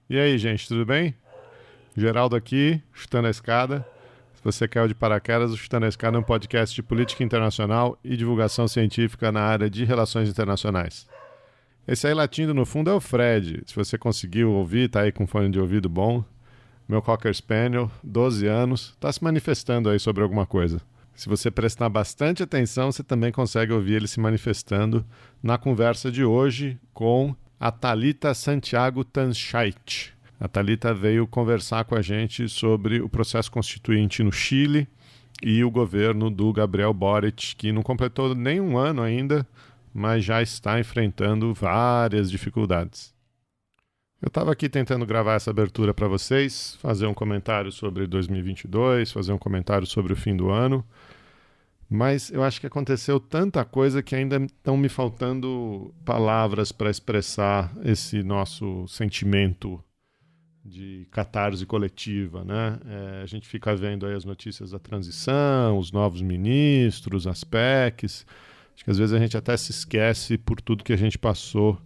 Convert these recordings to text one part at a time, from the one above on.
E aí, gente, tudo bem? Geraldo aqui, Chutando a Escada. Se você caiu de paraquedas, o Chutando a Escada é um podcast de política internacional e divulgação científica na área de relações internacionais. Esse aí latindo no fundo é o Fred. Se você conseguiu ouvir, tá aí com fone de ouvido bom. Meu Cocker Spaniel, 12 anos, tá se manifestando aí sobre alguma coisa. Se você prestar bastante atenção, você também consegue ouvir ele se manifestando na conversa de hoje com a Thalita Santiago Tanschait. A Thalita veio conversar com a gente sobre o processo constituinte no Chile e o governo do Gabriel Boric, que não completou nem um ano ainda, mas já está enfrentando várias dificuldades. Eu estava aqui tentando gravar essa abertura para vocês, fazer um comentário sobre 2022, fazer um comentário sobre o fim do ano, mas eu acho que aconteceu tanta coisa que ainda estão me faltando palavras para expressar esse nosso sentimento de catarse coletiva, né? A gente fica vendo aí as notícias da transição, os novos ministros, as PECs. Acho que às vezes a gente até se esquece por tudo que a gente passou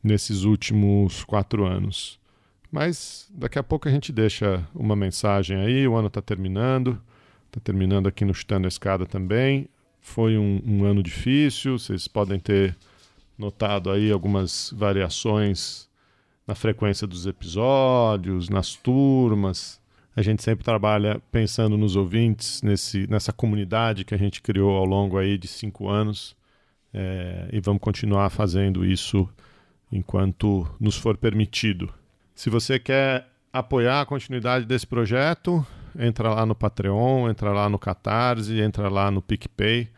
nesses últimos 4 anos. Mas daqui a pouco a gente deixa uma mensagem aí, o ano está terminando aqui no Chutando a Escada também. Foi um ano difícil, vocês podem ter notado aí algumas variações na frequência dos episódios, nas turmas. A gente sempre trabalha pensando nos ouvintes, nessa comunidade que a gente criou ao longo aí de 5 anos. E vamos continuar fazendo isso enquanto nos for permitido. Se você quer apoiar a continuidade desse projeto, entra lá no Patreon, entra lá no Catarse, entra lá no PicPay,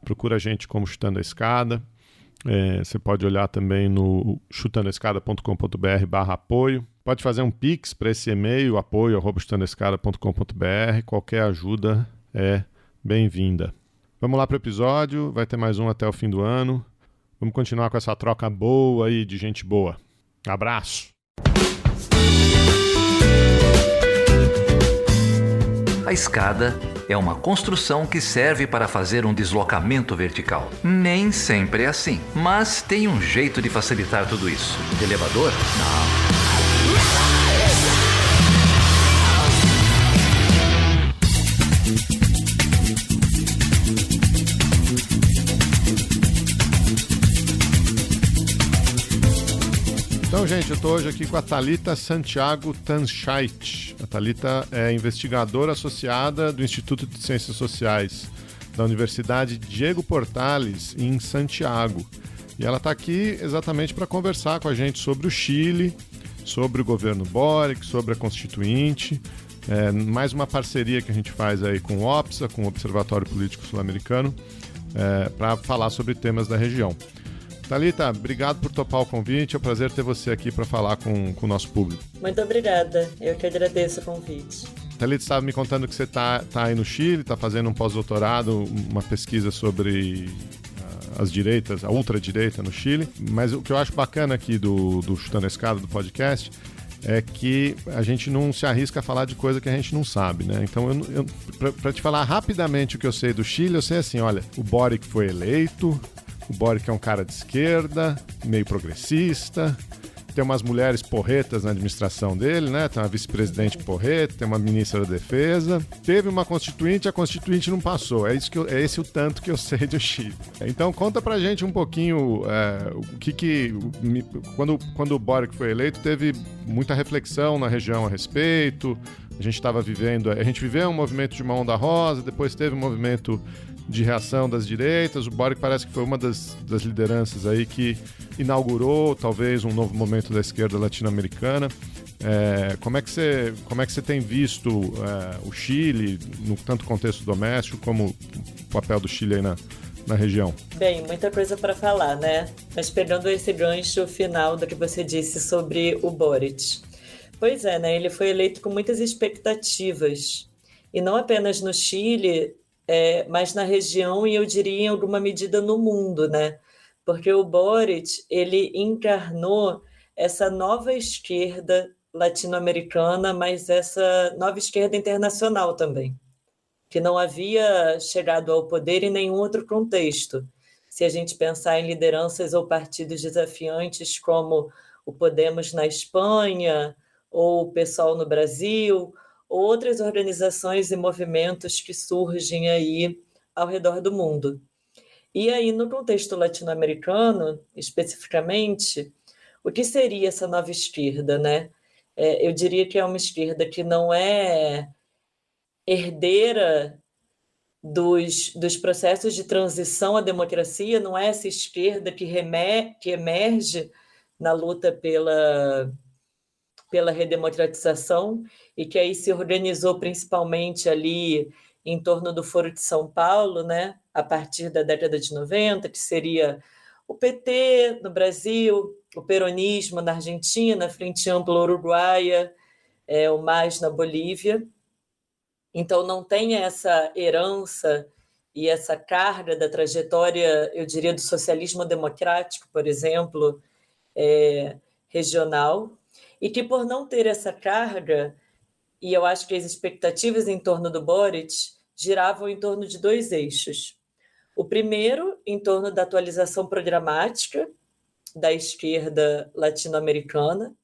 procura a gente como Chutando a Escada. Você pode olhar também no chutandoescada.com.br/apoio. Pode fazer um pix para esse e-mail, apoio@chutandoescada.com.br. Qualquer ajuda é bem-vinda. Vamos lá para o episódio, vai ter mais um até o fim do ano. Vamos continuar com essa troca boa aí de gente boa. Abraço! A escada é uma construção que serve para fazer um deslocamento vertical. Nem sempre é assim, mas tem um jeito de facilitar tudo isso. De elevador? Não. Então, gente, eu estou hoje aqui com a Thalita Santiago Tanschait. A Thalita é investigadora associada do Instituto de Ciências Sociais da Universidade Diego Portales, em Santiago. E ela está aqui exatamente para conversar com a gente sobre o Chile, sobre o governo Boric, sobre a Constituinte. Mais uma parceria que a gente faz aí com o OPSA, com o Observatório Político Sul-Americano, para falar sobre temas da região. Thalita, obrigado por topar o convite. É um prazer ter você aqui para falar com o nosso público. Muito obrigada. Eu que agradeço o convite. Thalita, estava me contando que você está aí no Chile, está fazendo um pós-doutorado, uma pesquisa sobre as direitas, a ultradireita no Chile. Mas o que eu acho bacana aqui do Chutando a Escada, do podcast, é que a gente não se arrisca a falar de coisa que a gente não sabe, né? Então, para te falar rapidamente o que eu sei do Chile, eu sei assim, olha, o Boric foi eleito. O Boric é um cara de esquerda, meio progressista, tem umas mulheres porretas na administração dele, né? Tem uma vice-presidente porreta, tem uma ministra da defesa. Teve uma constituinte, a constituinte não passou. É esse o tanto que eu sei do Chile. Então conta pra gente um pouquinho quando o Boric foi eleito, teve muita reflexão na região a respeito. A gente viveu um movimento de uma onda rosa, depois teve um movimento de reação das direitas. O Boric parece que foi uma das lideranças aí que inaugurou talvez um novo momento da esquerda latino-americana. Como é que você tem visto o Chile, no tanto contexto doméstico, como o papel do Chile aí na região? Bem, muita coisa para falar, né? Mas pegando esse gancho final do que você disse sobre o Boric. Pois é, né? Ele foi eleito com muitas expectativas. E não apenas no Chile, mas na região e eu diria em alguma medida no mundo, né? Porque o Boric, ele encarnou essa nova esquerda latino-americana, mas essa nova esquerda internacional também, que não havia chegado ao poder em nenhum outro contexto. Se a gente pensar em lideranças ou partidos desafiantes como o Podemos na Espanha, ou o PSOL no Brasil, ou outras organizações e movimentos que surgem aí ao redor do mundo. E aí, no contexto latino-americano, especificamente, o que seria essa nova esquerda, né? Eu diria que é uma esquerda que não é herdeira dos processos de transição à democracia, não é essa esquerda que emerge na luta pela redemocratização e que aí se organizou principalmente ali em torno do Foro de São Paulo, né, a partir da década de 90, que seria o PT no Brasil, o peronismo na Argentina, a Frente Ampla Uruguaia, o MAS na Bolívia. Então, não tem essa herança e essa carga da trajetória, eu diria, do socialismo democrático, por exemplo, regional, e que, por não ter essa carga, e eu acho que as expectativas em torno do Boric giravam em torno de dois eixos. O primeiro, em torno da atualização programática da esquerda latino-americana,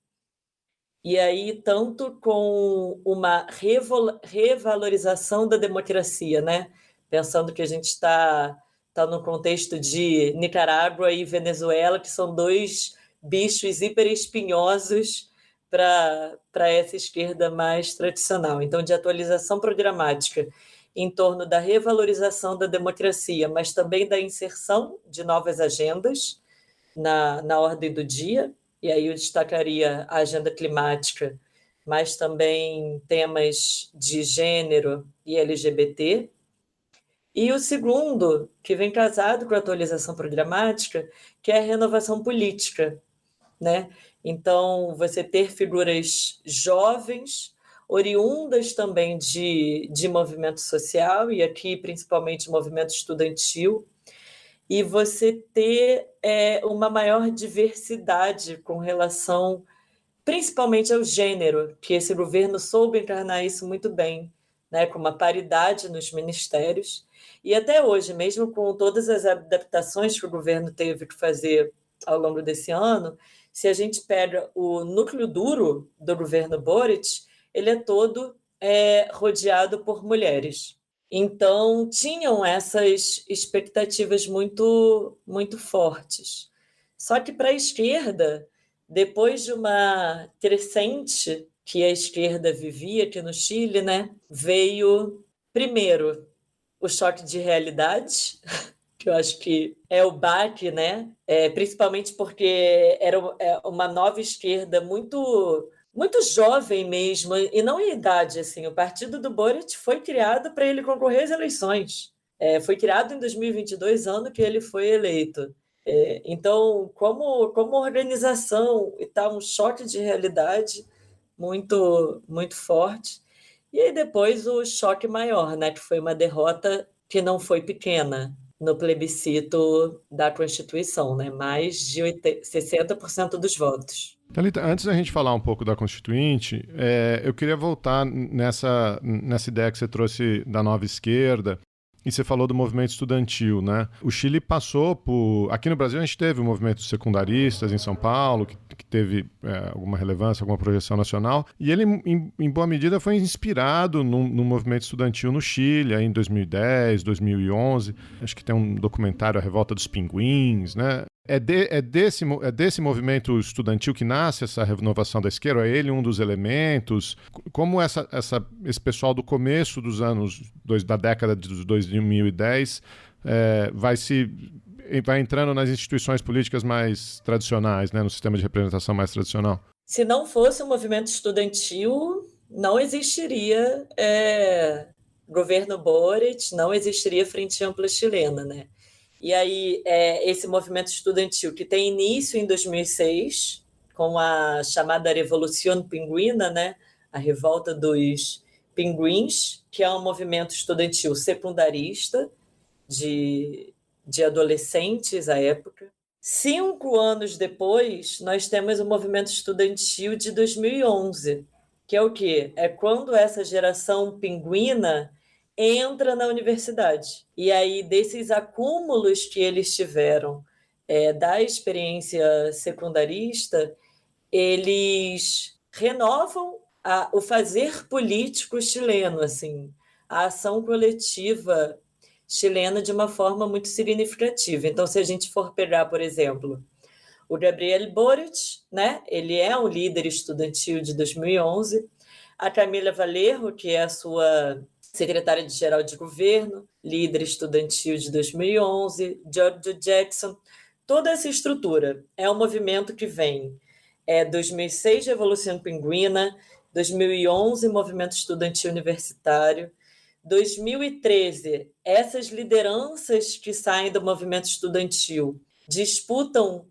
e aí tanto com uma revalorização da democracia, né? Pensando que a gente está no contexto de Nicarágua e Venezuela, que são dois bichos hiperespinhosos para essa esquerda mais tradicional. Então, de atualização programática em torno da revalorização da democracia, mas também da inserção de novas agendas na ordem do dia, e aí eu destacaria a agenda climática, mas também temas de gênero e LGBT. E o segundo, que vem casado com a atualização programática, que é a renovação política, né? Então, você ter figuras jovens, oriundas também de movimento social, e aqui principalmente movimento estudantil, e você ter uma maior diversidade com relação, principalmente ao gênero, que esse governo soube encarnar isso muito bem, né, com uma paridade nos ministérios. E até hoje, mesmo com todas as adaptações que o governo teve que fazer ao longo desse ano, se a gente pega o núcleo duro do governo Boric, ele é todo rodeado por mulheres. Então, tinham essas expectativas muito, muito fortes. Só que para a esquerda, depois de uma crescente que a esquerda vivia aqui no Chile, né, veio, primeiro, o choque de realidade, que eu acho que é o baque, né? Principalmente porque era uma nova esquerda muito jovem mesmo, e não em idade, assim. O partido do Boric foi criado para ele concorrer às eleições. Foi criado em 2022, ano que ele foi eleito. Então, como organização, está um choque de realidade muito, muito forte. E aí depois o choque maior, né, que foi uma derrota que não foi pequena no plebiscito da Constituição, né? Mais de 60% dos votos. Thalita, antes da gente falar um pouco da Constituinte, eu queria voltar nessa ideia que você trouxe da nova esquerda, e você falou do movimento estudantil, né? O Chile passou por... Aqui no Brasil a gente teve o movimento secundaristas em São Paulo, que teve alguma relevância, alguma projeção nacional, e ele, em boa medida, foi inspirado no movimento estudantil no Chile, aí em 2010, 2011. Acho que tem um documentário, A Revolta dos Pinguins, né? É desse movimento estudantil que nasce essa renovação da esquerda? É ele um dos elementos? Como esse pessoal do começo dos anos, da década de 2010, vai entrando nas instituições políticas mais tradicionais, né, no sistema de representação mais tradicional? Se não fosse o movimento estudantil, não existiria governo Boric, não existiria Frente Ampla Chilena, né? E aí, esse movimento estudantil que tem início em 2006, com a chamada Revolución Pingüina, né? A Revolta dos Pinguins, que é um movimento estudantil secundarista de adolescentes à época. 5 anos depois, nós temos o movimento estudantil de 2011, que é o quê? É quando essa geração pinguina entra na universidade. E aí, desses acúmulos que eles tiveram da experiência secundarista, eles renovam o fazer político chileno, assim, a ação coletiva chilena de uma forma muito significativa. Então, se a gente for pegar, por exemplo, o Gabriel Boric, né? Ele é um líder estudantil de 2011, a Camila Valerro, que é a sua secretária-geral de governo, líder estudantil de 2011, Giorgio Jackson, toda essa estrutura é um movimento que vem 2006, Revolução Pinguina, 2011, Movimento Estudantil Universitário, 2013, essas lideranças que saem do movimento estudantil disputam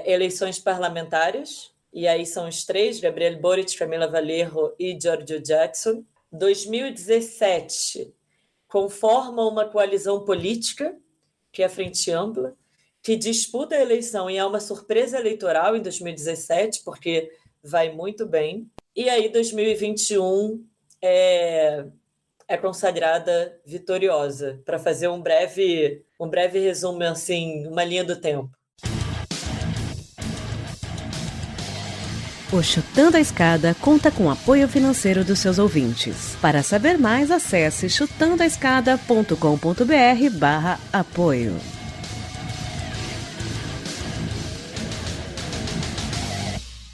eleições parlamentares, e aí são os três, Gabriel Boric, Camila Valerro e Giorgio Jackson. 2017, conformam uma coalizão política, que é a Frente Ampla, que disputa a eleição e é uma surpresa eleitoral em 2017, porque vai muito bem. E aí, 2021 é consagrada vitoriosa, para fazer um breve resumo, assim, uma linha do tempo. O Chutando a Escada conta com apoio financeiro dos seus ouvintes. Para saber mais, acesse chutandoaescada.com.br/apoio.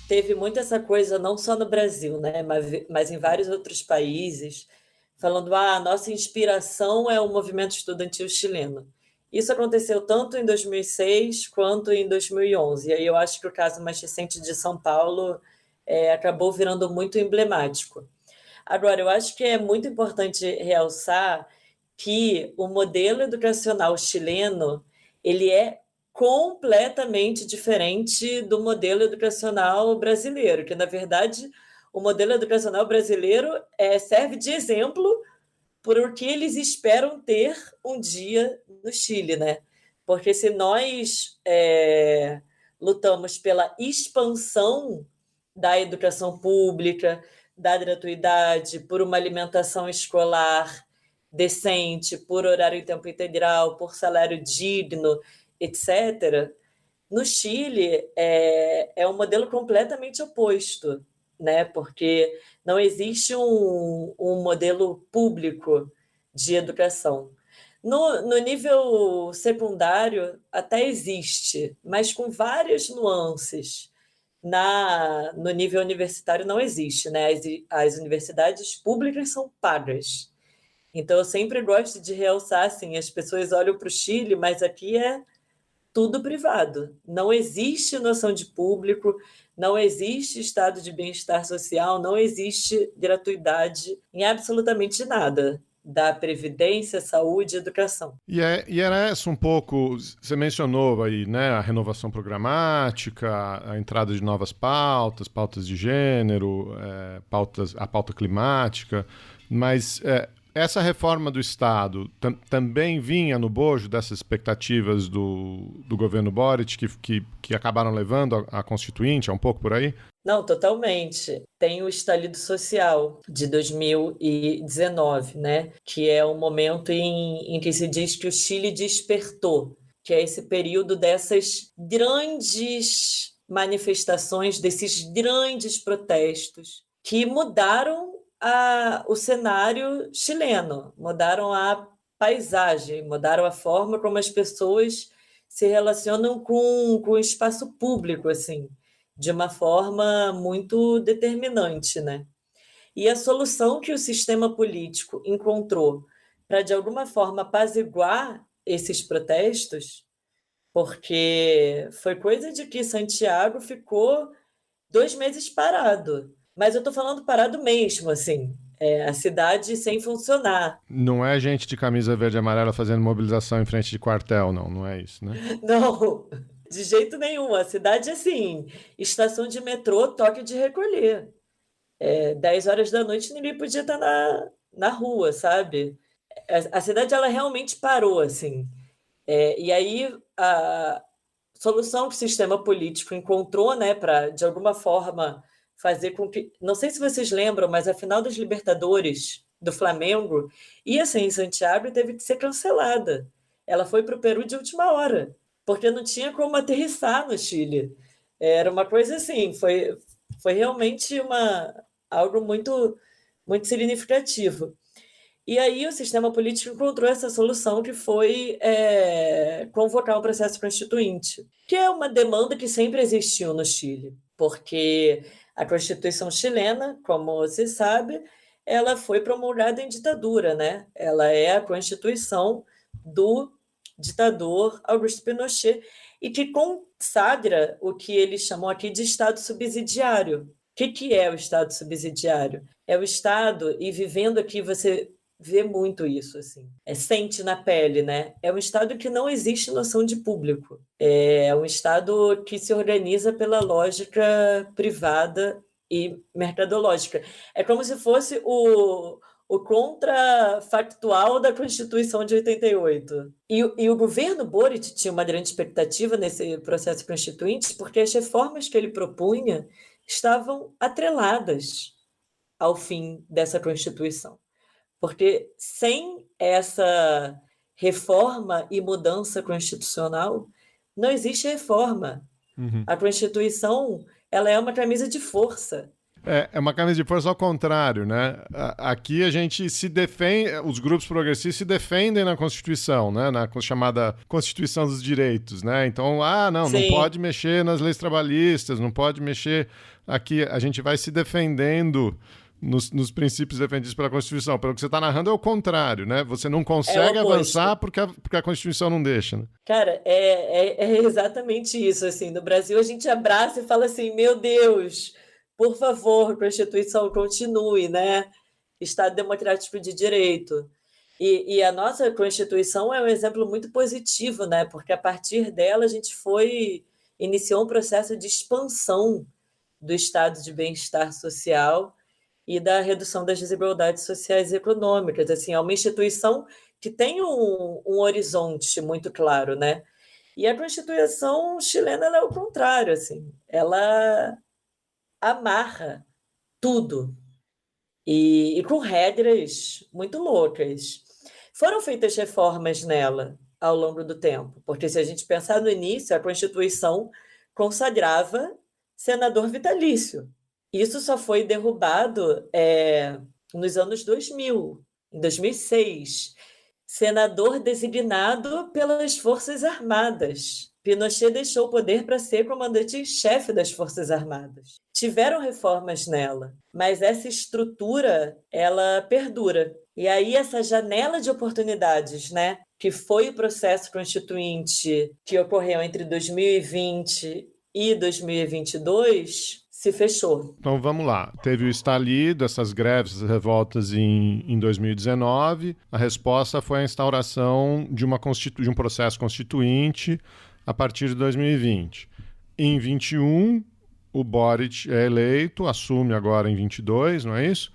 Teve muito essa coisa, não só no Brasil, né, mas em vários outros países, falando a nossa inspiração é o movimento estudantil chileno. Isso aconteceu tanto em 2006 quanto em 2011. E aí eu acho que o caso mais recente de São Paulo acabou virando muito emblemático. Agora, eu acho que é muito importante realçar que o modelo educacional chileno ele é completamente diferente do modelo educacional brasileiro, que, na verdade, o modelo educacional brasileiro serve de exemplo por o que eles esperam ter um dia no Chile, né? Porque se nós lutamos pela expansão da educação pública, da gratuidade, por uma alimentação escolar decente, por horário em tempo integral, por salário digno, etc., no Chile é um modelo completamente oposto, né? Porque não existe um modelo público de educação. No nível secundário até existe, mas com várias nuances. No nível universitário não existe, né? As universidades públicas são pagas. Então, eu sempre gosto de realçar, assim, as pessoas olham para o Chile, mas aqui é tudo privado. Não existe noção de público, não existe estado de bem-estar social, não existe gratuidade em absolutamente nada da previdência, saúde e educação. E era essa um pouco, você mencionou aí, né, a renovação programática, a entrada de novas pautas de gênero, a pauta climática, mas essa reforma do Estado também vinha no bojo dessas expectativas do governo Boric, que acabaram levando a Constituinte, é um pouco por aí? Não, totalmente. Tem o estalido social de 2019, né? Que é um momento em que se diz que o Chile despertou, que é esse período dessas grandes manifestações, desses grandes protestos, que mudaram o cenário chileno, mudaram a paisagem, mudaram a forma como as pessoas se relacionam com o espaço público, assim, de uma forma muito determinante, né? E a solução que o sistema político encontrou para, de alguma forma, apaziguar esses protestos, porque foi coisa de que Santiago ficou 2 meses parado. Mas eu estou falando parado mesmo, assim, a cidade sem funcionar. Não é gente de camisa verde e amarela fazendo mobilização em frente de quartel, não é isso, né? Não, de jeito nenhum. A cidade, assim, estação de metrô, toque de recolher. 10 horas da noite ninguém podia estar na rua, sabe? A cidade, ela realmente parou, assim. E aí, a solução que o sistema político encontrou, né, para, de alguma forma, fazer com que... Não sei se vocês lembram, mas a final das Libertadores do Flamengo ia ser em Santiago e teve que ser cancelada. Ela foi para o Peru de última hora, porque não tinha como aterrissar no Chile. Era uma coisa assim, Foi realmente algo muito, muito significativo. E aí o sistema político encontrou essa solução que foi convocar o processo constituinte, que é uma demanda que sempre existiu no Chile, porque a Constituição chilena, como se sabe, ela foi promulgada em ditadura, né? Ela é a Constituição do ditador Augusto Pinochet e que consagra o que eles chamam aqui de Estado subsidiário. O que é o Estado subsidiário? É o Estado, e vivendo aqui você vê muito isso, assim. Sente na pele, né? É um Estado que não existe noção de público. É um Estado que se organiza pela lógica privada e mercadológica. É como se fosse o contrafactual da Constituição de 88. E o governo Boric tinha uma grande expectativa nesse processo constituinte, porque as reformas que ele propunha estavam atreladas ao fim dessa Constituição. Porque sem essa reforma e mudança constitucional, não existe reforma. Uhum. A Constituição, ela é uma camisa de força. É uma camisa de força ao contrário, né? Aqui a gente se defende, os grupos progressistas se defendem na Constituição, né? Na chamada Constituição dos Direitos, né? Então, não pode mexer nas leis trabalhistas, não pode mexer aqui. A gente vai se defendendo nos princípios defendidos pela Constituição. Pelo que você está narrando é o contrário, né? Você não consegue avançar porque a Constituição não deixa, né? Cara, é exatamente isso, assim. No Brasil a gente abraça e fala assim, meu Deus, por favor, Constituição continue, né? Estado democrático de direito. E a nossa Constituição é um exemplo muito positivo, né? Porque a partir dela a gente iniciou um processo de expansão do estado de bem-estar social e da redução das desigualdades sociais e econômicas. Assim, é uma instituição que tem um horizonte muito claro, né? E a Constituição chilena é o contrário, assim. Ela amarra tudo e com regras muito loucas. Foram feitas reformas nela ao longo do tempo, porque se a gente pensar no início, a Constituição consagrava senador vitalício. Isso só foi derrubado nos anos 2000, em 2006. Senador designado pelas Forças Armadas. Pinochet deixou o poder para ser comandante em chefe das Forças Armadas. Tiveram reformas nela, mas essa estrutura, ela perdura. E aí essa janela de oportunidades, né, que foi o processo constituinte que ocorreu entre 2020 e 2022, se fechou. Então vamos lá. Teve o estalido, essas greves, essas revoltas em 2019. A resposta foi a instauração de um processo constituinte a partir de 2020. Em 21, o Boric é eleito, assume agora em 22, não é isso?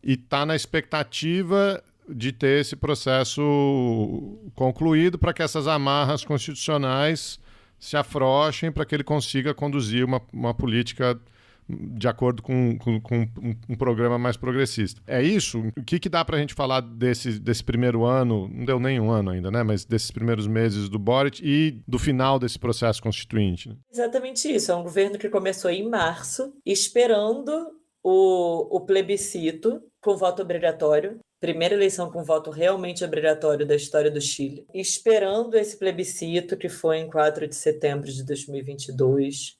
E está na expectativa de ter esse processo concluído para que essas amarras constitucionais se afrouxem, para que ele consiga conduzir uma política de acordo com um programa mais progressista. É isso? O que dá para a gente falar desse primeiro ano, não deu nem um ano ainda, né? Mas desses primeiros meses do Boric e do final desse processo constituinte? Né? Exatamente isso. É um governo que começou em março, esperando o plebiscito com voto obrigatório, primeira eleição com voto realmente obrigatório da história do Chile, esperando esse plebiscito que foi em 4 de setembro de 2022,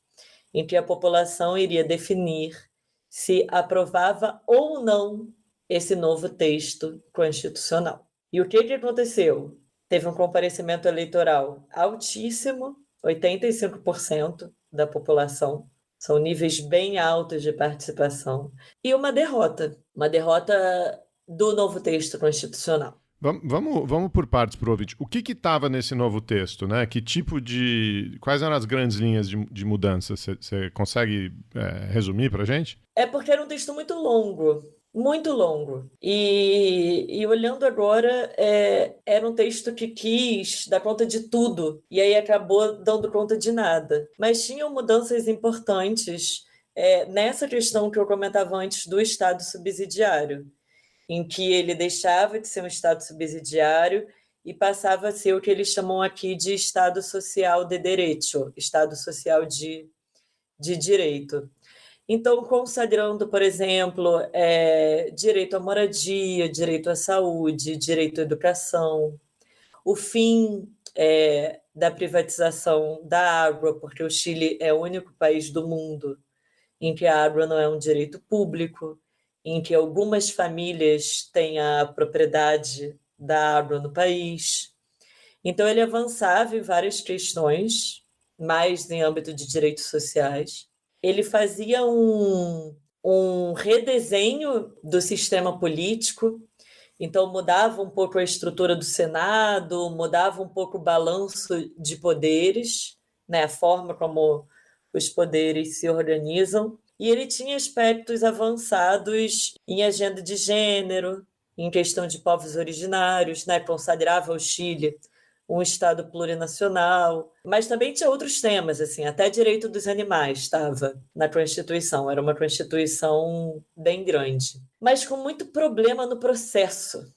em que a população iria definir se aprovava ou não esse novo texto constitucional. E o que aconteceu? Teve um comparecimento eleitoral altíssimo, 85% da população, são níveis bem altos de participação, e uma derrota do novo texto constitucional. Vamos por partes para o ouvinte. O que estava nesse novo texto, né? Quais eram as grandes linhas de mudança? Você consegue resumir para a gente? É porque era um texto muito longo. Muito longo. E olhando agora, era um texto que quis dar conta de tudo, e aí acabou dando conta de nada. Mas tinham mudanças importantes nessa questão que eu comentava antes do Estado subsidiário, em que ele deixava de ser um Estado subsidiário e passava a ser o que eles chamam aqui de Estado Social de Derecho, Estado Social de Direito. Então, consagrando, por exemplo, direito à moradia, direito à saúde, direito à educação, o fim da privatização da água, porque o Chile é o único país do mundo em que a água não é um direito público, em que algumas famílias têm a propriedade da água no país. Então, ele avançava em várias questões, mais em âmbito de direitos sociais. Ele fazia um redesenho do sistema político, então mudava um pouco a estrutura do Senado, mudava um pouco o balanço de poderes, né, a forma como os poderes se organizam. E ele tinha aspectos avançados em agenda de gênero, em questão de povos originários, né, consagrava o Chile um Estado plurinacional, mas também tinha outros temas, assim, até direito dos animais estava na Constituição, era uma Constituição bem grande, mas com muito problema no processo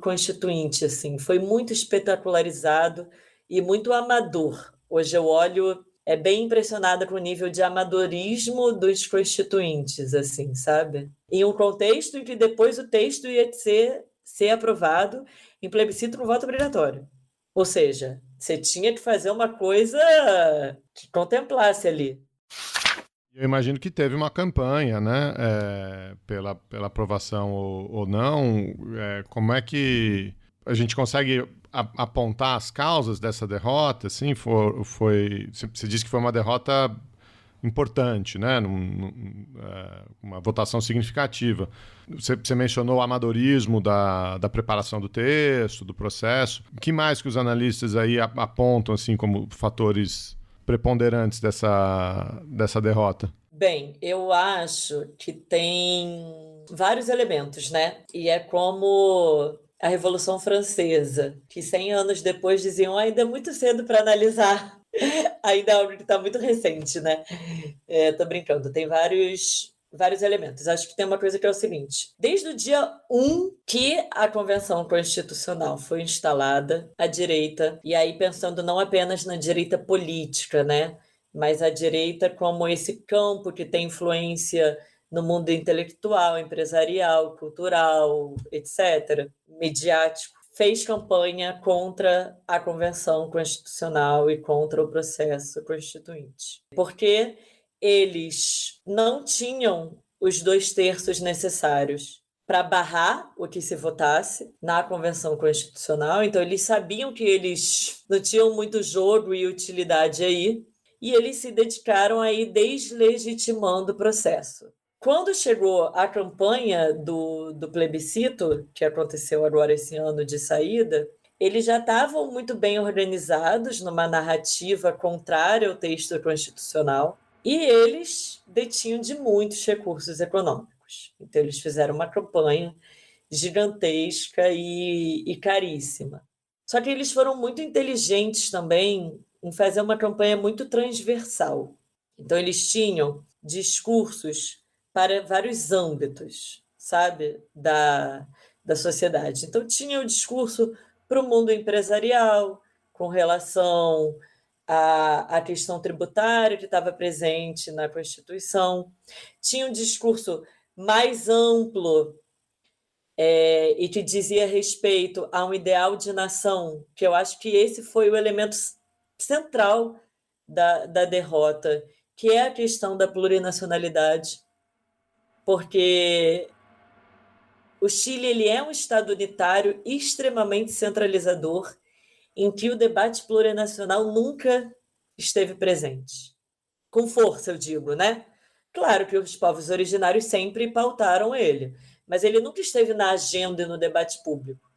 constituinte, assim, foi muito espetacularizado e muito amador. Hoje eu olho bem impressionada com o nível de amadorismo dos constituintes, assim, sabe? Em um contexto em que depois o texto ia ser aprovado em plebiscito com voto obrigatório. Ou seja, você tinha que fazer uma coisa que contemplasse ali. Eu imagino que teve uma campanha, né, pela aprovação ou não. Como é que a gente consegue apontar as causas dessa derrota? Assim, você disse que foi uma derrota importante, né? Uma votação significativa. Você mencionou o amadorismo da preparação do texto, do processo. O que mais que os analistas aí apontam assim como fatores preponderantes dessa derrota? Bem, eu acho que tem vários elementos, né? E é como a Revolução Francesa, que 100 anos depois diziam ainda é muito cedo para analisar. Ainda é algo que está muito recente, né? Tô brincando, tem vários elementos. Acho que tem uma coisa que é o seguinte: desde o dia 1 que a Convenção Constitucional foi instalada, a direita, e aí pensando não apenas na direita política, né? Mas a direita como esse campo que tem influência no mundo intelectual, empresarial, cultural, etc., midiático, fez campanha contra a Convenção Constitucional e contra o processo constituinte. Porque eles não tinham os 2/3 necessários para barrar o que se votasse na Convenção Constitucional, então eles sabiam que eles não tinham muito jogo e utilidade aí, e eles se dedicaram a ir deslegitimando o processo. Quando chegou a campanha do plebiscito, que aconteceu agora esse ano de saída, eles já estavam muito bem organizados numa narrativa contrária ao texto constitucional e eles detinham de muitos recursos econômicos. Então, eles fizeram uma campanha gigantesca e caríssima. Só que eles foram muito inteligentes também em fazer uma campanha muito transversal. Então, eles tinham discursos para vários âmbitos, sabe, da sociedade. Então, tinha o discurso para o mundo empresarial, com relação à questão tributária que estava presente na Constituição. Tinha um discurso mais amplo e que dizia respeito a um ideal de nação, que eu acho que esse foi o elemento central da derrota, que é a questão da plurinacionalidade, porque o Chile ele é um Estado unitário extremamente centralizador, em que o debate plurinacional nunca esteve presente. Com força, eu digo, né? Claro que os povos originários sempre pautaram ele, mas ele nunca esteve na agenda e no debate público.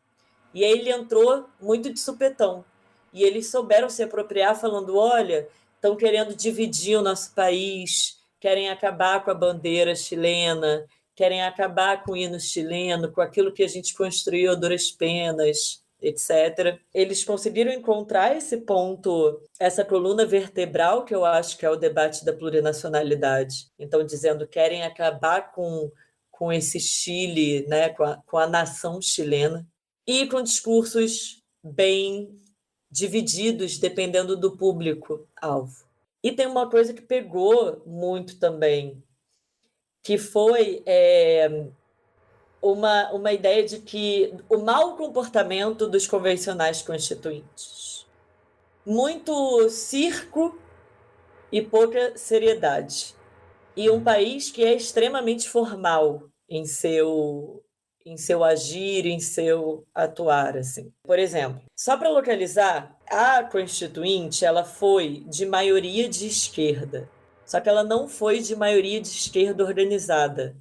E aí ele entrou muito de supetão. E eles souberam se apropriar falando, olha, estão querendo dividir o nosso país, querem acabar com a bandeira chilena, querem acabar com o hino chileno, com aquilo que a gente construiu a duras penas, etc. Eles conseguiram encontrar esse ponto, essa coluna vertebral, que eu acho que é o debate da plurinacionalidade. Então, dizendo que querem acabar com esse Chile, né, com a nação chilena, e com discursos bem divididos, dependendo do público-alvo. E tem uma coisa que pegou muito também, que foi uma ideia de que o mau comportamento dos convencionais constituintes. Muito circo e pouca seriedade. E um país que é extremamente formal em seu agir, em seu atuar, assim. Por exemplo, só para localizar, a Constituinte, ela foi de maioria de esquerda, só que ela não foi de maioria de esquerda organizada.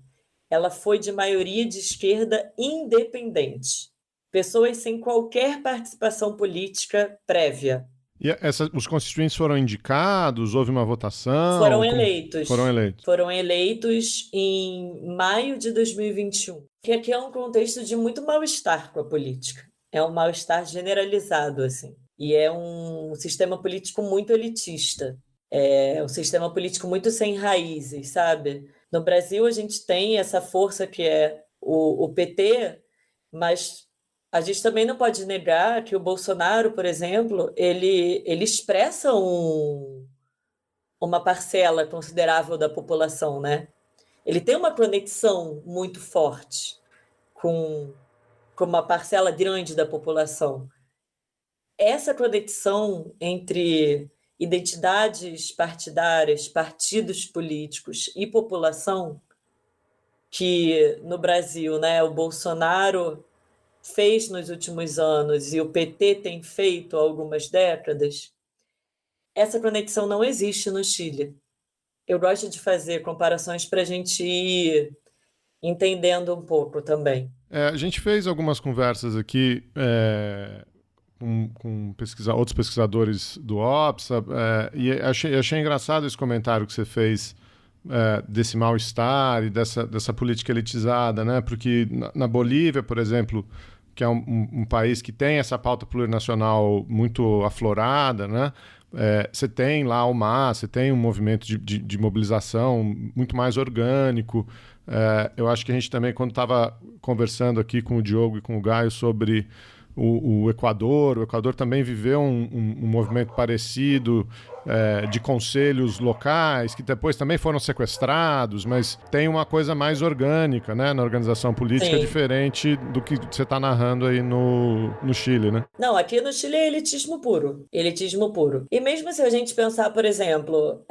Ela foi de maioria de esquerda independente. Pessoas sem qualquer participação política prévia. E os constituintes foram indicados? Houve uma votação? Foram eleitos. Foram eleitos. Foram eleitos em maio de 2021. Que aqui é um contexto de muito mal-estar com a política. É um mal-estar generalizado, assim. E é um sistema político muito elitista. É um sistema político muito sem raízes, sabe? No Brasil, a gente tem essa força que é o PT, mas a gente também não pode negar que o Bolsonaro, por exemplo, ele expressa uma parcela considerável da população, né? Ele tem uma conexão muito forte com uma parcela grande da população. Essa conexão entre identidades partidárias, partidos políticos e população, que no Brasil, né, o Bolsonaro fez nos últimos anos e o PT tem feito há algumas décadas, essa conexão não existe no Chile. Eu gosto de fazer comparações para a gente ir entendendo um pouco também. A gente fez algumas conversas aqui com outros pesquisadores do OPSA e achei engraçado esse comentário que você fez desse mal-estar e dessa política elitizada, né? Porque na Bolívia, por exemplo, que é um país que tem essa pauta plurinacional muito aflorada, né? Você tem lá o MAS, você tem um movimento de mobilização muito mais orgânico. Eu acho que a gente também, quando estava conversando aqui com o Diogo e com o Gaio sobre o Equador também viveu um movimento parecido de conselhos locais, que depois também foram sequestrados, mas tem uma coisa mais orgânica, né, na organização política. Sim. Diferente do que você está narrando aí no Chile, né? Não, aqui no Chile é elitismo puro. Elitismo puro. E mesmo se a gente pensar, por exemplo,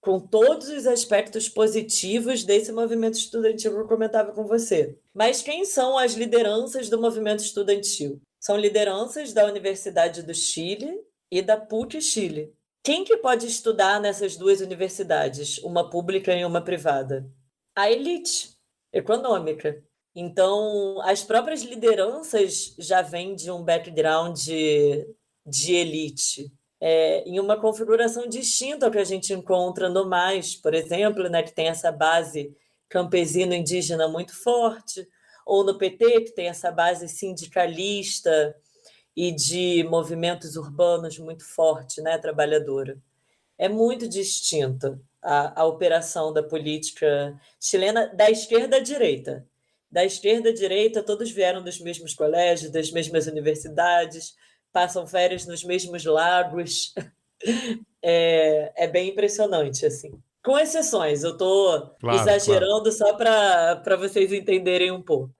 com todos os aspectos positivos desse movimento estudantil que eu comentava com você. Mas quem são as lideranças do movimento estudantil? São lideranças da Universidade do Chile e da PUC-Chile. Quem que pode estudar nessas duas universidades, uma pública e uma privada? A elite econômica. Então, as próprias lideranças já vêm de um background de elite, em uma configuração distinta ao que a gente encontra no MAS, por exemplo, né, que tem essa base campesino-indígena muito forte, ou no PT, que tem essa base sindicalista e de movimentos urbanos muito forte, né, trabalhadora. É muito distinta a operação da política chilena da esquerda à direita. Da esquerda à direita, todos vieram dos mesmos colégios, das mesmas universidades, passam férias nos mesmos lagos. É bem impressionante, assim. Com exceções, eu estou exagerando, claro. Só para vocês entenderem um pouco.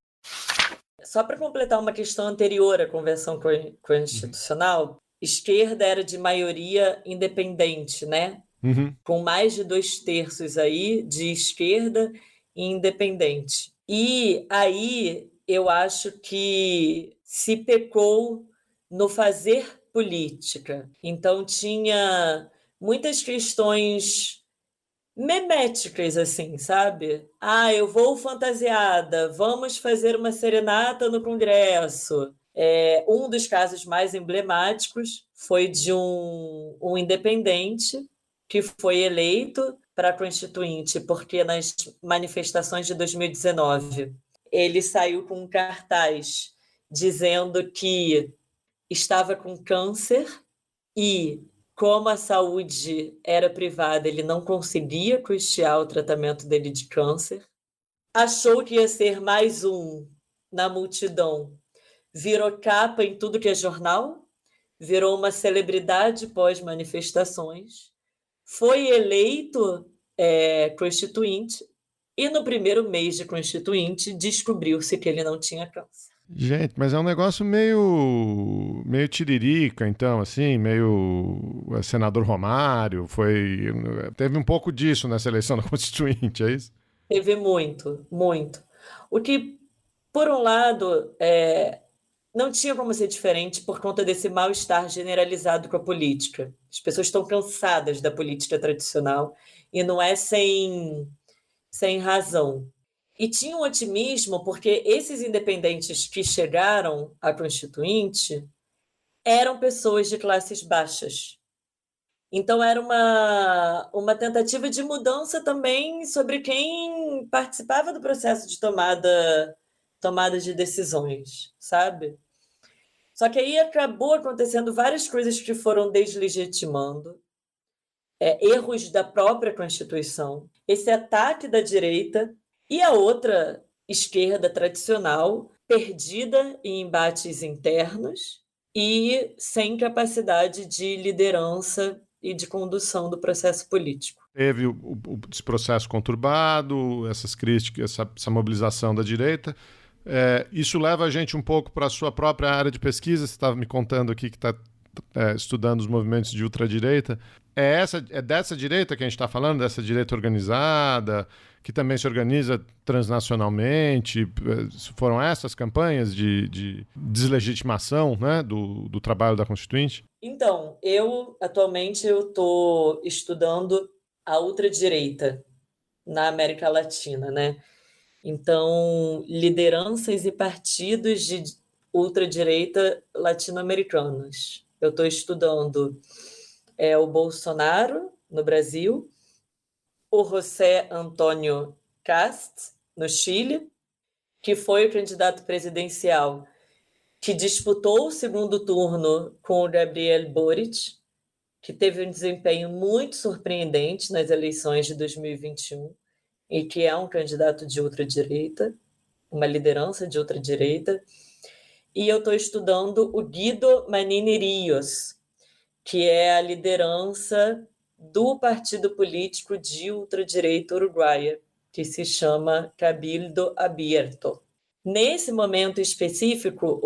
Só para completar uma questão anterior à Convenção Constitucional, esquerda era de maioria independente, né? Uhum. Com mais de 2/3 aí de esquerda e independente. E aí eu acho que se pecou no fazer política. Então tinha muitas questões meméticas, assim, sabe? Eu vou fantasiada, vamos fazer uma serenata no Congresso. Um dos casos mais emblemáticos foi de um independente que foi eleito para Constituinte, porque nas manifestações de 2019 ele saiu com um cartaz dizendo que estava com câncer e, como a saúde era privada, ele não conseguia custear o tratamento dele de câncer. Achou que ia ser mais um na multidão. Virou capa em tudo que é jornal, virou uma celebridade pós-manifestações, foi eleito constituinte e no primeiro mês de constituinte descobriu-se que ele não tinha câncer. Gente, mas é um negócio meio tiririca, então, assim, meio senador Romário, teve um pouco disso nessa eleição da Constituinte, é isso? Teve muito, muito. O que, por um lado, não tinha como ser diferente por conta desse mal-estar generalizado com a política. As pessoas estão cansadas da política tradicional e não é sem razão. E tinha um otimismo porque esses independentes que chegaram à Constituinte eram pessoas de classes baixas. Então, era uma tentativa de mudança também sobre quem participava do processo de tomada de decisões, sabe? Só que aí acabou acontecendo várias coisas que foram deslegitimando, erros da própria Constituição, esse ataque da direita e a outra esquerda tradicional, perdida em embates internos e sem capacidade de liderança e de condução do processo político. Teve esse processo conturbado, essas críticas, essa mobilização da direita. Isso leva a gente um pouco para a sua própria área de pesquisa. Você estava me contando aqui que está estudando os movimentos de ultradireita. É dessa direita que a gente está falando, dessa direita organizada, que também se organiza transnacionalmente? Foram essas campanhas de deslegitimação, né, do trabalho da Constituinte? Então, atualmente eu estou estudando a ultradireita na América Latina, né? Então, lideranças e partidos de ultradireita latino-americanos. Eu estou estudando o Bolsonaro, no Brasil, o José Antônio Kast, no Chile, que foi o candidato presidencial que disputou o segundo turno com o Gabriel Boric, que teve um desempenho muito surpreendente nas eleições de 2021 e que é um candidato de ultradireita, uma liderança de ultradireita. E eu estou estudando o Guido Manini Rios, que é a liderança do partido político de ultradireita uruguaia, que se chama Cabildo Abierto. Nesse momento específico,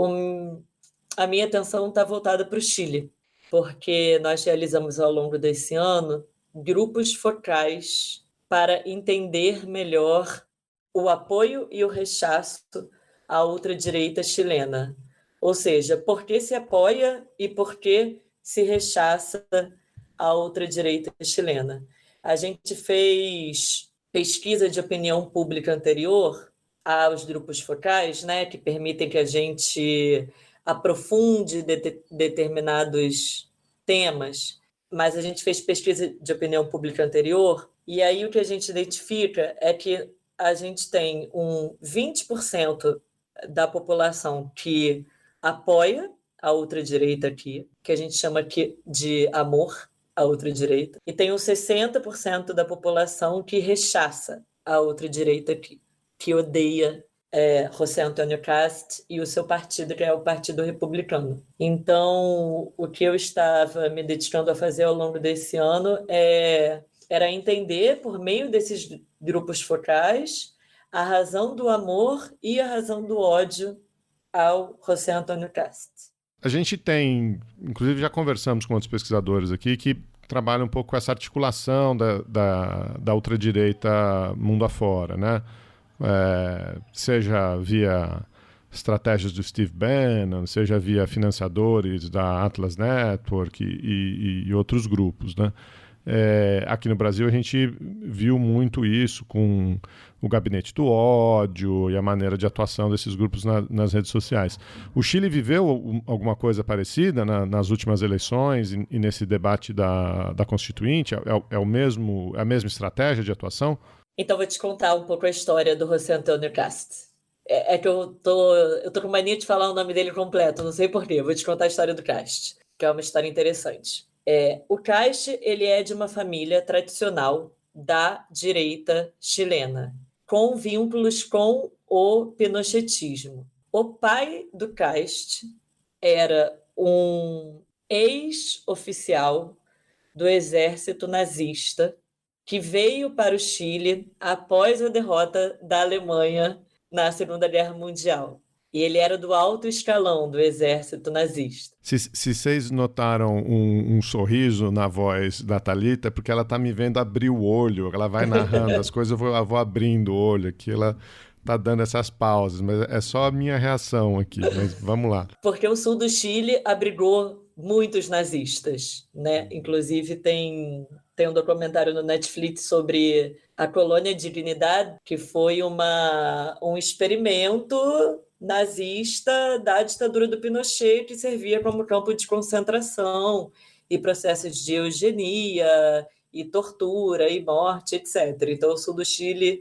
a minha atenção está voltada para o Chile, porque nós realizamos ao longo desse ano grupos focais para entender melhor o apoio e o rechaço à ultradireita chilena. Ou seja, por que se apoia e por que se rechaça a ultradireita chilena. A gente fez pesquisa de opinião pública anterior aos grupos focais, né, que permitem que a gente aprofunde determinados temas, mas a gente fez pesquisa de opinião pública anterior e aí o que a gente identifica é que a gente tem 20% da população que apoia a ultradireita aqui, que a gente chama aqui de amor à ultradireita, e tem uns 60% da população que rechaça a ultradireita aqui, que odeia José Antônio Kast e o seu partido, que é o Partido Republicano. Então, o que eu estava me dedicando a fazer ao longo desse ano era entender, por meio desses grupos focais, a razão do amor e a razão do ódio ao José Antônio Kast. A gente tem, inclusive já conversamos com outros pesquisadores aqui, que trabalham um pouco com essa articulação da ultradireita mundo afora, né? Seja via estratégias do Steve Bannon, seja via financiadores da Atlas Network e outros grupos, né? Aqui no Brasil a gente viu muito isso com o gabinete do ódio e a maneira de atuação desses grupos nas redes sociais. O Chile viveu alguma coisa parecida nas últimas eleições e nesse debate da Constituinte? É a mesma estratégia de atuação? Então vou te contar um pouco a história do José Antônio Kast. É que eu tô com mania de falar o nome dele completo, não sei porquê. Vou te contar a história do Kast, que é uma história interessante. O Kast, ele é de uma família tradicional da direita chilena, com vínculos com o pinochetismo. O pai do Kast era um ex-oficial do exército nazista que veio para o Chile após a derrota da Alemanha na Segunda Guerra Mundial. E ele era do alto escalão do exército nazista. Se vocês notaram um sorriso na voz da Thalita, é porque ela está me vendo abrir o olho, ela vai narrando as coisas, eu vou abrindo o olho aqui, ela está dando essas pausas, mas é só a minha reação aqui, mas vamos lá. Porque o sul do Chile abrigou muitos nazistas, né? Inclusive tem um documentário no Netflix sobre a Colônia Dignidade, que foi um experimento nazista da ditadura do Pinochet, que servia como campo de concentração e processos de eugenia e tortura e morte, etc. Então, o sul do Chile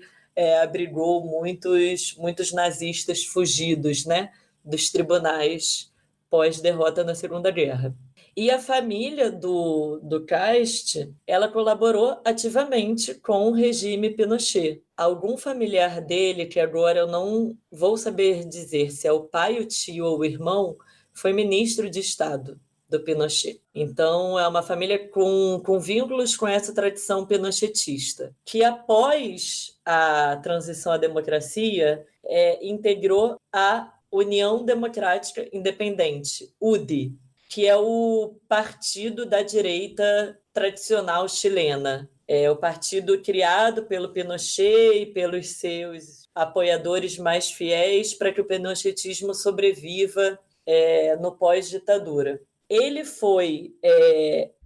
abrigou muitos nazistas fugidos, né, dos tribunais pós-derrota na Segunda Guerra. E a família do Cast, ela colaborou ativamente com o regime Pinochet. Algum familiar dele, que agora eu não vou saber dizer se é o pai, o tio ou o irmão, foi ministro de Estado do Pinochet. Então, é uma família com vínculos com essa tradição pinochetista, que após a transição à democracia, integrou a União Democrática Independente, UDI, que é o partido da direita tradicional chilena. É o partido criado pelo Pinochet e pelos seus apoiadores mais fiéis para que o pinochetismo sobreviva no pós-ditadura. Ele foi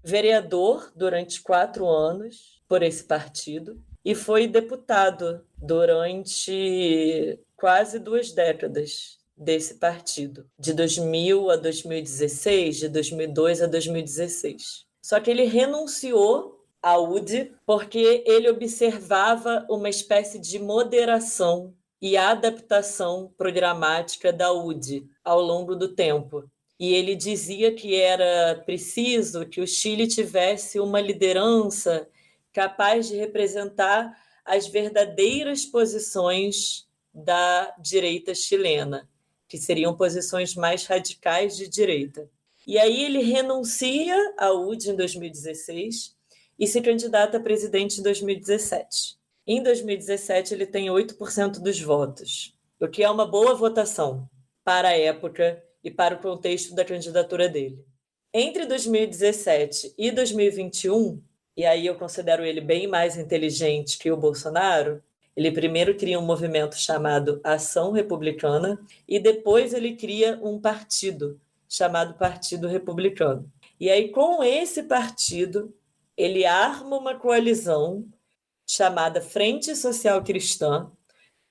vereador durante 4 anos por esse partido e foi deputado durante quase 2 décadas desse partido, de 2000 a 2016, de 2002 a 2016. Só que ele renunciou à UDI porque ele observava uma espécie de moderação e adaptação programática da UDI ao longo do tempo. E ele dizia que era preciso que o Chile tivesse uma liderança capaz de representar as verdadeiras posições da direita chilena, que seriam posições mais radicais de direita. E aí ele renuncia à UDI em 2016 e se candidata a presidente em 2017. Em 2017, ele tem 8% dos votos, o que é uma boa votação para a época e para o contexto da candidatura dele. Entre 2017 e 2021, e aí eu considero ele bem mais inteligente que o Bolsonaro, ele primeiro cria um movimento chamado Ação Republicana e depois ele cria um partido chamado Partido Republicano. E aí, com esse partido, ele arma uma coalizão chamada Frente Social Cristã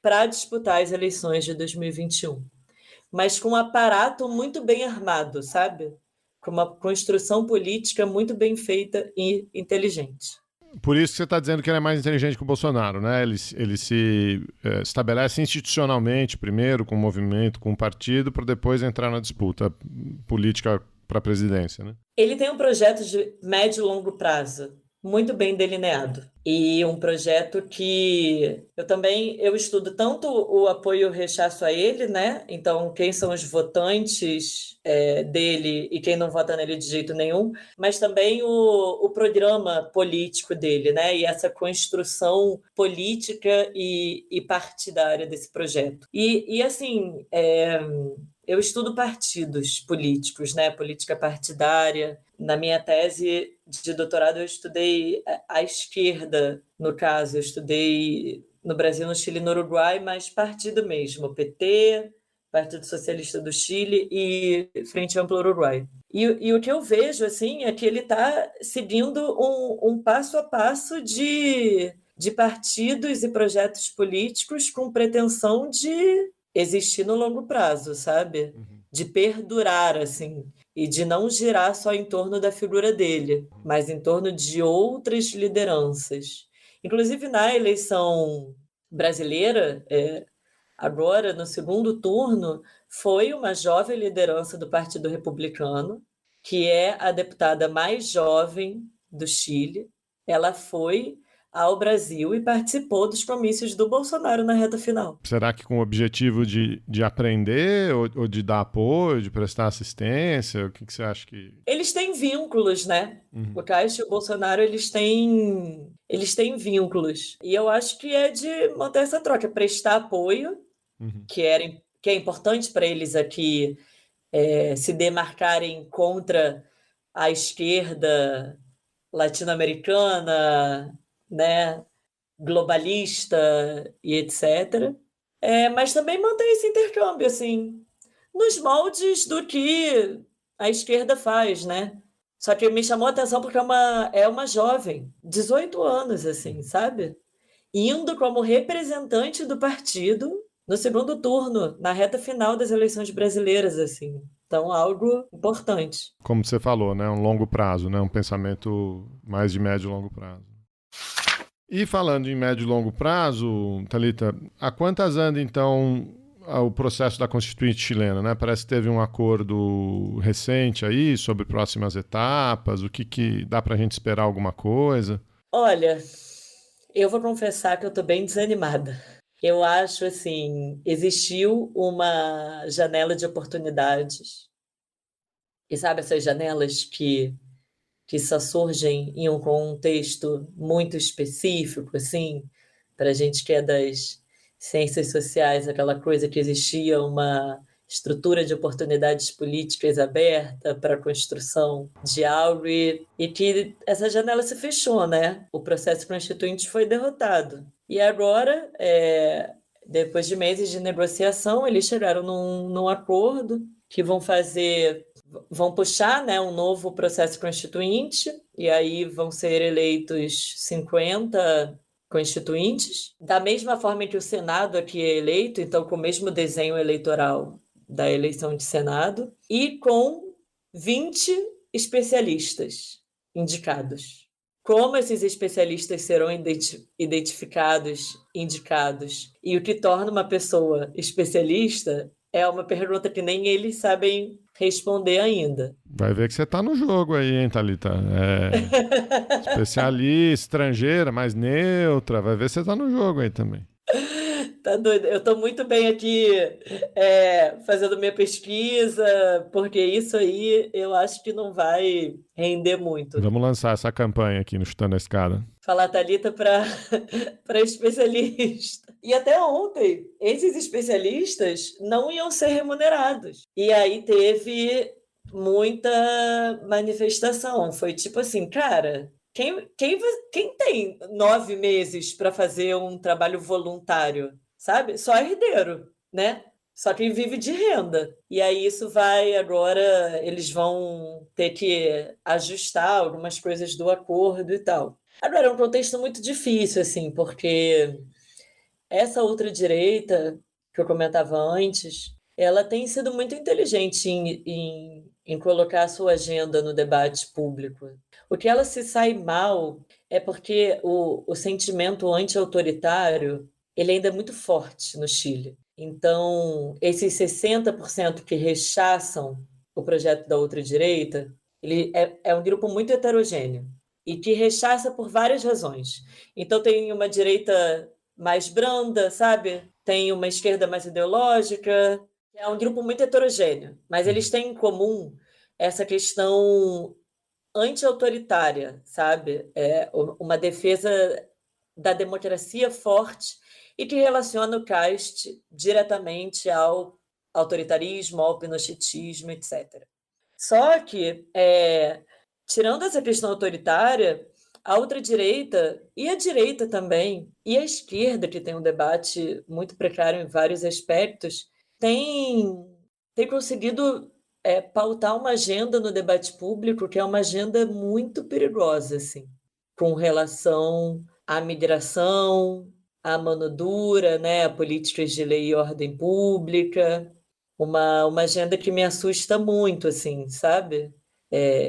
para disputar as eleições de 2021. Mas com um aparato muito bem armado, sabe? Com uma construção política muito bem feita e inteligente. Por isso que você está dizendo que ele é mais inteligente que o Bolsonaro, né? Ele se estabelece institucionalmente primeiro, com o movimento, com o partido, para depois entrar na disputa política para a presidência, né? Ele tem um projeto de médio e longo prazo muito bem delineado. E um projeto que eu estudo tanto o apoio e o rechaço a ele, né? Então, quem são os votantes dele e quem não vota nele de jeito nenhum, mas também o programa político dele, né? E essa construção política e partidária desse projeto. E assim, eu estudo partidos políticos, né? Política partidária. Na minha tese de doutorado, eu estudei a esquerda, no caso. Eu estudei no Brasil, no Chile e no Uruguai, mas partido mesmo, PT, Partido Socialista do Chile e Frente Ampla Uruguai. E o que eu vejo assim, é que ele está seguindo um passo a passo de partidos e projetos políticos com pretensão de existir no longo prazo, sabe? De perdurar, assim, e de não girar só em torno da figura dele, mas em torno de outras lideranças. Inclusive, na eleição brasileira, agora, no segundo turno, foi uma jovem liderança do Partido Republicano, que é a deputada mais jovem do Chile. Ela foi ao Brasil e participou dos comícios do Bolsonaro na reta final. Será que com o objetivo de aprender ou de dar apoio, de prestar assistência? O que você acha que... Eles têm vínculos, né? O Caixa e o Bolsonaro, eles têm vínculos. E eu acho que é de manter essa troca, prestar apoio, que é importante para eles aqui se demarcarem contra a esquerda latino-americana, né, globalista e etc. Mas também manter esse intercâmbio, assim, nos moldes do que a esquerda faz, né? Só que me chamou a atenção porque é uma jovem, 18 anos, assim, sabe? Indo como representante do partido no segundo turno, na reta final das eleições brasileiras, assim. Então, algo importante. Como você falou, né? Um longo prazo, né? Um pensamento mais de médio e longo prazo. E falando em médio e longo prazo, Thalita, há quantas anda, então, o processo da Constituinte chilena, né? Parece que teve um acordo recente aí sobre próximas etapas. O que dá para a gente esperar alguma coisa? Olha, eu vou confessar que eu estou bem desanimada. Eu acho, assim, existiu uma janela de oportunidades. E sabe essas janelas que só surgem em um contexto muito específico, assim, para a gente que é das ciências sociais, aquela coisa que existia uma estrutura de oportunidades políticas aberta para a construção de algo e que essa janela se fechou, né? O processo constituinte foi derrotado. E agora, depois de meses de negociação, eles chegaram num acordo que vão puxar, né, um novo processo constituinte, e aí vão ser eleitos 50 constituintes, da mesma forma que o Senado aqui é eleito, então com o mesmo desenho eleitoral da eleição de Senado, e com 20 especialistas indicados. Como esses especialistas serão identificados, indicados, e o que torna uma pessoa especialista é uma pergunta que nem eles sabem responder ainda. Vai ver que você tá no jogo aí, hein, Thalita? Especialista, estrangeira, mais neutra. Vai ver que você tá no jogo aí também. Tá doido. Eu tô muito bem aqui fazendo minha pesquisa, porque isso aí eu acho que não vai render muito. Vamos lançar essa campanha aqui no Chutando a Escada. Falar Thalita para especialista. E até ontem, esses especialistas não iam ser remunerados. E aí teve muita manifestação. Foi tipo assim, cara, quem tem 9 meses para fazer um trabalho voluntário, sabe? Só herdeiro, né? Só quem vive de renda. E aí isso vai agora, eles vão ter que ajustar algumas coisas do acordo e tal. Agora, é um contexto muito difícil, assim, porque essa ultradireita que eu comentava antes, ela tem sido muito inteligente em colocar a sua agenda no debate público. O que ela se sai mal é porque o sentimento anti-autoritário ele ainda é muito forte no Chile. Então, esses 60% que rechaçam o projeto da ultradireita, ele é um grupo muito heterogêneo e que rechaça por várias razões. Então, tem uma direita mais branda, sabe? Tem uma esquerda mais ideológica. É um grupo muito heterogêneo, mas eles têm em comum essa questão anti-autoritária, sabe? Uma defesa da democracia forte e que relaciona o CAST diretamente ao autoritarismo, ao pinochetismo, etc. Só que, tirando essa questão autoritária, a ultradireita e a direita também, e a esquerda, que tem um debate muito precário em vários aspectos, tem conseguido pautar uma agenda no debate público que é uma agenda muito perigosa, assim, com relação à migração, à mão dura, né, a políticas de lei e ordem pública, uma agenda que me assusta muito, assim, sabe?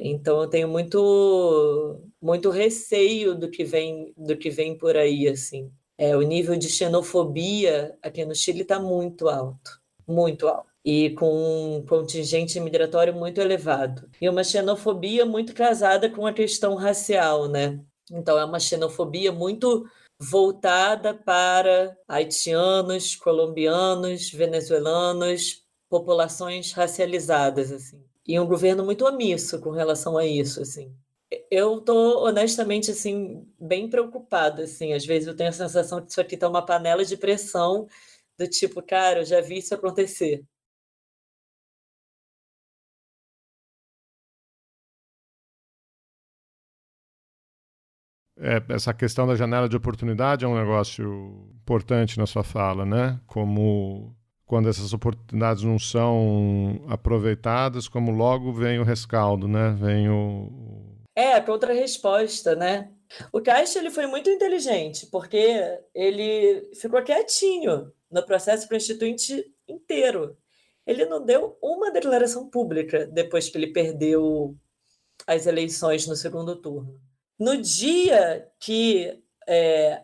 Então eu tenho muito receio do que vem por aí, assim. O nível de xenofobia aqui no Chile está muito alto, muito alto. E com um contingente migratório muito elevado. E uma xenofobia muito casada com a questão racial, né? Então, é uma xenofobia muito voltada para haitianos, colombianos, venezuelanos, populações racializadas, assim. E um governo muito omisso com relação a isso, assim. Eu tô, honestamente, assim, bem preocupada, assim. Às vezes eu tenho a sensação que isso aqui tá uma panela de pressão do tipo, cara, eu já vi isso acontecer. Essa questão da janela de oportunidade é um negócio importante na sua fala, né? Como quando essas oportunidades não são aproveitadas, como logo vem o rescaldo, né? Vem A contra-resposta, né? O Caixa, ele foi muito inteligente, porque ele ficou quietinho no processo constituinte inteiro. Ele não deu uma declaração pública depois que ele perdeu as eleições no segundo turno. No dia que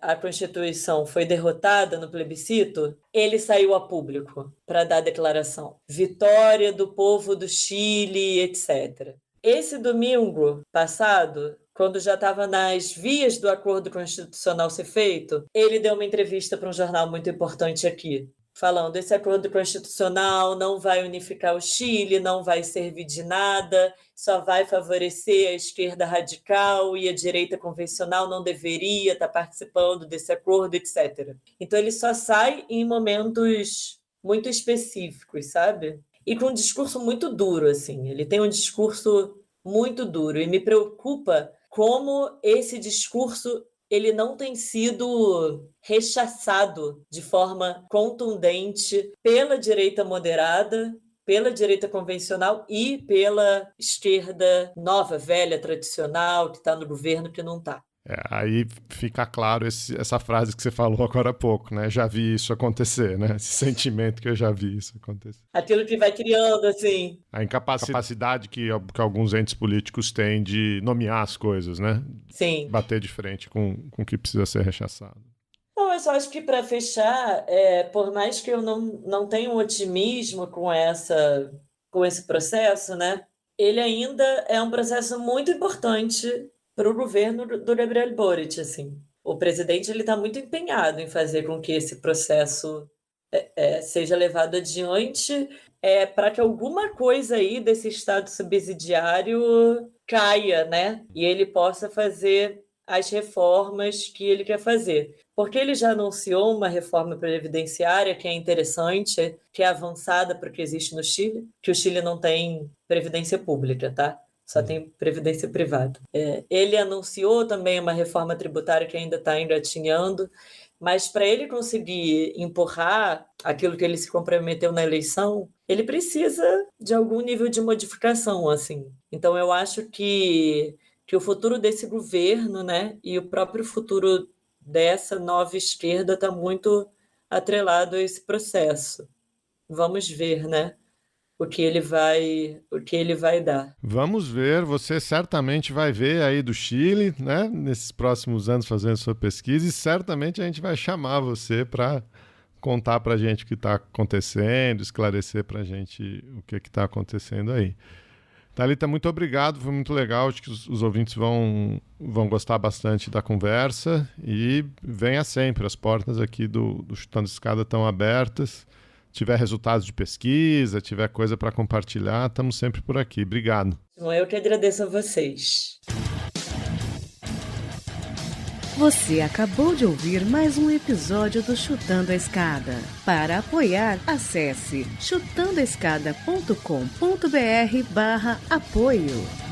a Constituição foi derrotada no plebiscito, ele saiu a público para dar declaração. Vitória do povo do Chile, etc. Esse domingo passado, quando já estava nas vias do acordo constitucional ser feito, ele deu uma entrevista para um jornal muito importante aqui, falando: esse acordo constitucional não vai unificar o Chile, não vai servir de nada, só vai favorecer a esquerda radical e a direita convencional não deveria estar participando desse acordo, etc. Então ele só sai em momentos muito específicos, sabe? E com um discurso muito duro, assim. Ele tem um discurso muito duro e me preocupa como esse discurso ele não tem sido rechaçado de forma contundente pela direita moderada, pela direita convencional e pela esquerda nova, velha, tradicional, que está no governo, que não está. Aí fica claro essa frase que você falou agora há pouco, né? Já vi isso acontecer, né? Esse sentimento que eu já vi isso acontecer. Aquilo que vai criando, assim. A incapacidade que alguns entes políticos têm de nomear as coisas, né? Sim. Bater de frente com o que precisa ser rechaçado. Não, eu só acho que, para fechar, por mais que eu não tenha um otimismo com esse processo, né? Ele ainda é um processo muito importante para o governo do Gabriel Boric, assim. O presidente ele está muito empenhado em fazer com que esse processo seja levado adiante, para que alguma coisa aí desse estado subsidiário caia, né? E ele possa fazer as reformas que ele quer fazer. Porque ele já anunciou uma reforma previdenciária que é interessante, que é avançada para o que existe no Chile, que o Chile não tem previdência pública, tá? Só tem previdência privada. Ele anunciou também uma reforma tributária que ainda está engatinhando, mas para ele conseguir empurrar aquilo que ele se comprometeu na eleição, ele precisa de algum nível de modificação, assim. Então, eu acho que o futuro desse governo, né, e o próprio futuro dessa nova esquerda está muito atrelado a esse processo. Vamos ver, né? O que ele vai dar. Vamos ver, você certamente vai ver aí do Chile, né, nesses próximos anos fazendo sua pesquisa, e certamente a gente vai chamar você para contar para a gente o que está acontecendo, esclarecer para a gente o que está acontecendo aí. Thalita, muito obrigado, foi muito legal, acho que os ouvintes vão gostar bastante da conversa, e venha sempre, as portas aqui do Chutando Escada estão abertas. Tiver resultados de pesquisa, tiver coisa para compartilhar, estamos sempre por aqui. Obrigado. Eu que agradeço a vocês. Você acabou de ouvir mais um episódio do Chutando a Escada. Para apoiar, acesse chutandoaescada.com.br/apoio.